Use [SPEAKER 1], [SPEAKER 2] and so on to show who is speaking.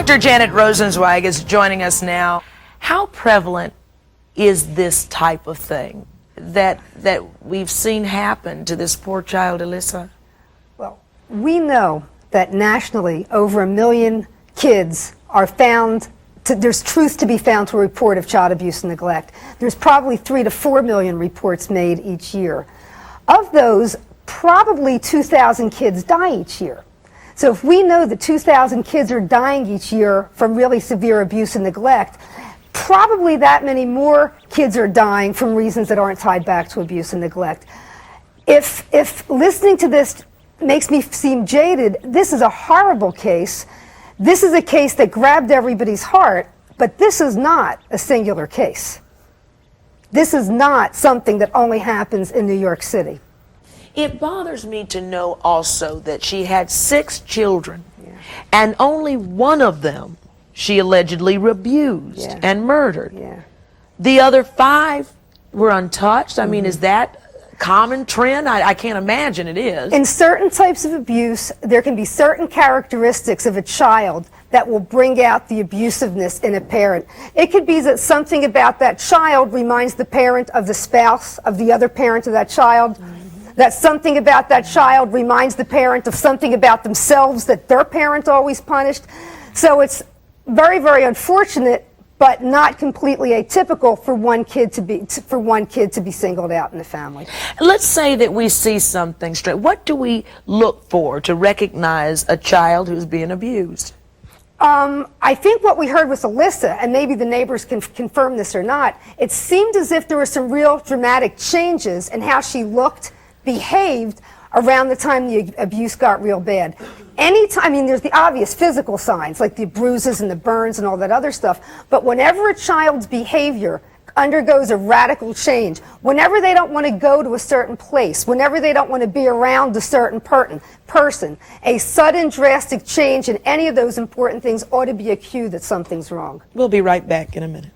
[SPEAKER 1] Dr. Janet Rosenzweig is joining us now. How prevalent is this type of thing that we've seen happen to this poor child, Elisa?
[SPEAKER 2] Well, we know that nationally over 1 million kids are found, there's truth to be found to a report of child abuse and neglect. There's probably 3 to 4 million reports made each year. Of those, probably 2,000 kids die each year. So if we know that 2,000 kids are dying each year from really severe abuse and neglect, probably that many more kids are dying from reasons that aren't tied back to abuse and neglect. If listening to this makes me seem jaded, this is a horrible case. This is a case that grabbed everybody's heart, but this is not a singular case. This is not something that only happens in New York City.
[SPEAKER 1] It bothers me to know also that she had 6 children, and only one of them she allegedly abused and murdered. The other 5 were untouched. I mean, is that a common trend? I can't imagine it is.
[SPEAKER 2] In certain types of abuse, there can be certain characteristics of a child that will bring out the abusiveness in a parent. It could be that something about that child reminds the parent of the spouse of the other parent of that child. That something about that child reminds the parent of something about themselves that their parent always punished. So it's very, very unfortunate, but not completely atypical for one kid to be singled out in the family.
[SPEAKER 1] Let's say that we see something straight. What do we look for to recognize a child who's being abused?
[SPEAKER 2] I think what we heard with Elisa, and maybe the neighbors can confirm this or not, it seemed as if there were some real dramatic changes in how she looked, behaved around the time the abuse got real bad. Anytime, I mean, there's the obvious physical signs like the bruises and the burns and all that other stuff, but whenever a child's behavior undergoes a radical change, whenever they don't want to go to a certain place, whenever they don't want to be around a certain person, a sudden drastic change in any of those important things ought to be a cue that something's wrong.
[SPEAKER 1] We'll be right back in a minute.